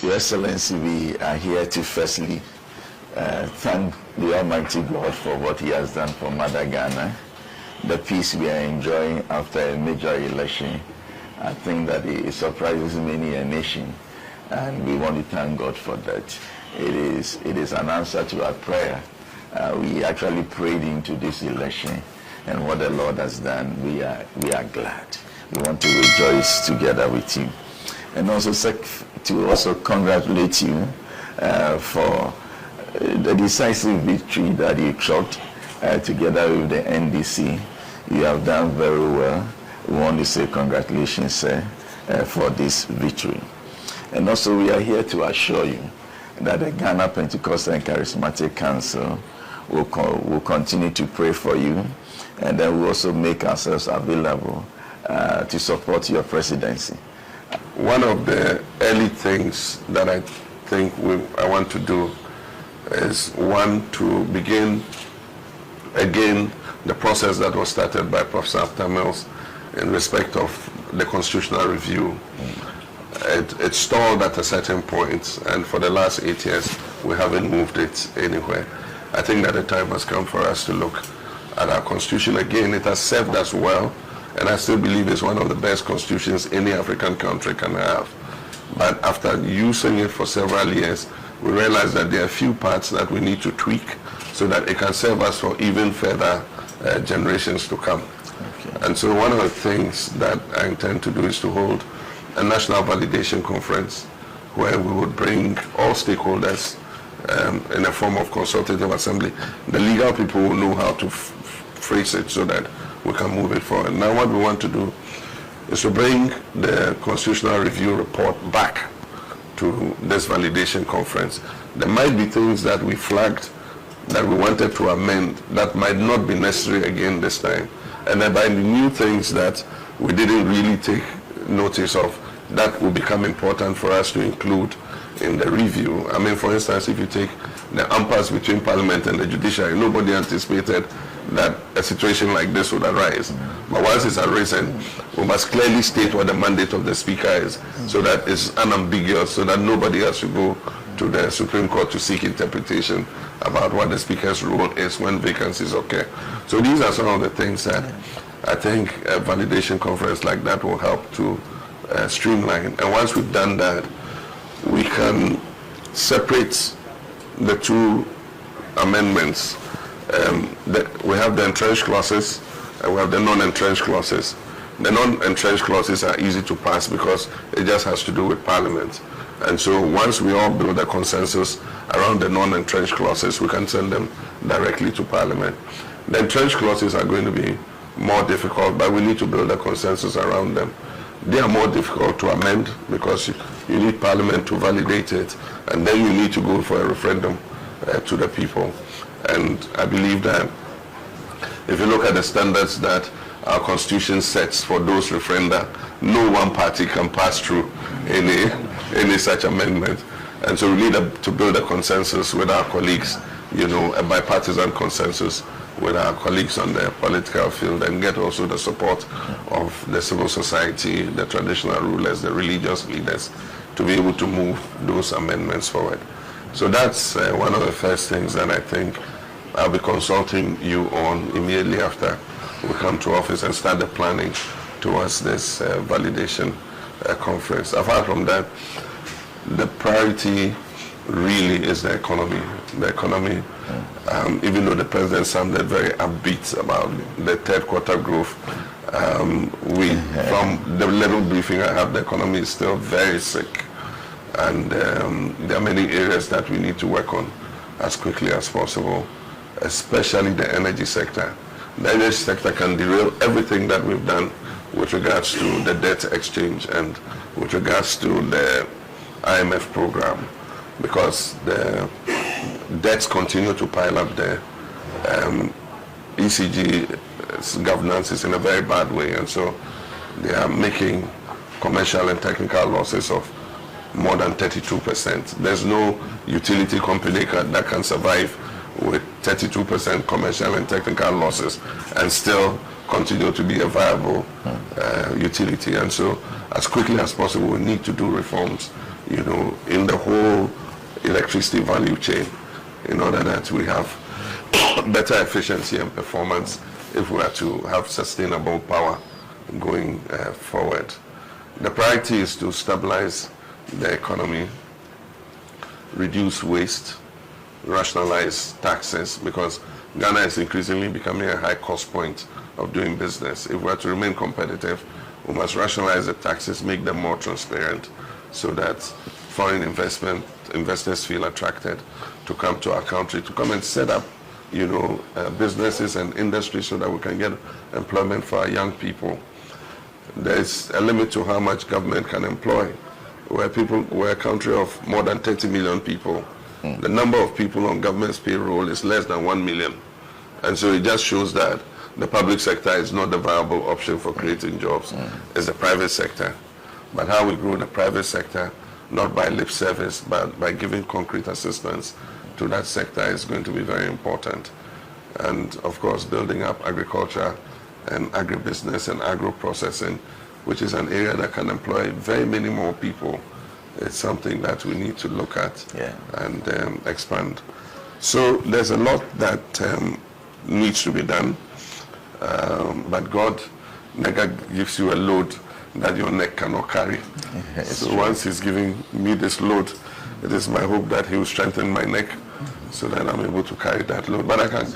Your Excellency, we are here to firstly thank the Almighty God for what He has done for Mother Ghana. The peace we are enjoying after a major election, I think that it surprises many a nation, and we want to thank God for that. It is an answer to our prayer. We actually prayed into this election, and what the Lord has done, we are glad. We want to rejoice together with you, and also to congratulate you for the decisive victory that you shot together with the NDC. You have done very well. We want to say congratulations, sir, for this victory. And also we are here to assure you that the Ghana Pentecostal and Charismatic Council will continue to pray for you, and then we'll also make ourselves available to support your presidency. One of the early things that I think I want to do is, one, to begin again the process that was started by Professor After Mills in respect of the constitutional review. It stalled at a certain point, and for the last 8 years we haven't moved it anywhere. I think that the time has come for us to look at our constitution again. It has served us well, and I still believe it's one of the best constitutions any African country can have. But after using it for several years, we realize that there are a few parts that we need to tweak so that it can serve us for even further generations to come. Okay. And so one of the things that I intend to do is to hold a national validation conference where we would bring all stakeholders in a form of consultative assembly. The legal people will know how to phrase it so that we can move it forward. Now what we want to do is to bring the constitutional review report back to this validation conference. There might be things that we flagged that we wanted to amend that might not be necessary again this time. And then by the new things that we didn't really take notice of, that will become important for us to include in the review. I mean, for instance, if you take the impasse between Parliament and the judiciary, nobody anticipated that a situation like this would arise. But once it's arisen, we must clearly state what the mandate of the Speaker is, so that it's unambiguous, so that nobody has to go to the Supreme Court to seek interpretation about what the Speaker's role is when vacancies occur. So these are some of the things that I think a validation conference like that will help to streamline. And once we've done that, we can separate the two amendments. We have the entrenched clauses and we have the non-entrenched clauses. The non-entrenched clauses are easy to pass because it just has to do with Parliament. And so once we all build a consensus around the non-entrenched clauses, we can send them directly to Parliament. The entrenched clauses are going to be more difficult, but we need to build a consensus around them. They are more difficult to amend because you need Parliament to validate it, and then you need to go for a referendum to the people. And I believe that if you look at the standards that our Constitution sets for those referenda, no one party can pass through any such amendment. And so we need to build a consensus with our colleagues, a bipartisan consensus with our colleagues on the political field, and get also the support of the civil society, the traditional rulers, the religious leaders, to be able to move those amendments forward. So that's one of the first things that I think I'll be consulting you on immediately after we come to office and start the planning towards this validation conference. Apart from that, the priority really is the economy. The economy, even though the president sounded very upbeat about the third quarter growth, from the little briefing I have, the economy is still very sick. And there are many areas that we need to work on as quickly as possible, especially the energy sector. The energy sector can derail everything that we've done with regards to the debt exchange and with regards to the IMF program, because the debts continue to pile up there. ECG's governance is in a very bad way, and so they are making commercial and technical losses of more than 32%. There's no utility company that can survive with 32% commercial and technical losses and still continue to be a viable utility. And so as quickly as possible, we need to do reforms in the whole electricity value chain, in order that we have better efficiency and performance if we are to have sustainable power going forward. The priority is to stabilize the economy, reduce waste, rationalize taxes, because Ghana is increasingly becoming a high cost point of doing business. If we are to remain competitive, we must rationalize the taxes, make them more transparent, so that foreign investors feel attracted to come to our country, to come and set up, businesses and industries, so that we can get employment for our young people. There's a limit to how much government can employ. We're a country of more than 30 million people. The number of people on government's payroll is less than 1 million. And so it just shows that the public sector is not the viable option for creating jobs. It's the private sector. But how we grow the private sector, not by lip service, but by giving concrete assistance to that sector, is going to be very important. And of course, building up agriculture and agribusiness and agro-processing, which is an area that can employ very many more people. It's something that we need to look at and expand. So there's a lot that needs to be done, but God never gives you a load that your neck cannot carry. So once He's giving me this load, it is my hope that He will strengthen my neck so that I'm able to carry that load. But I can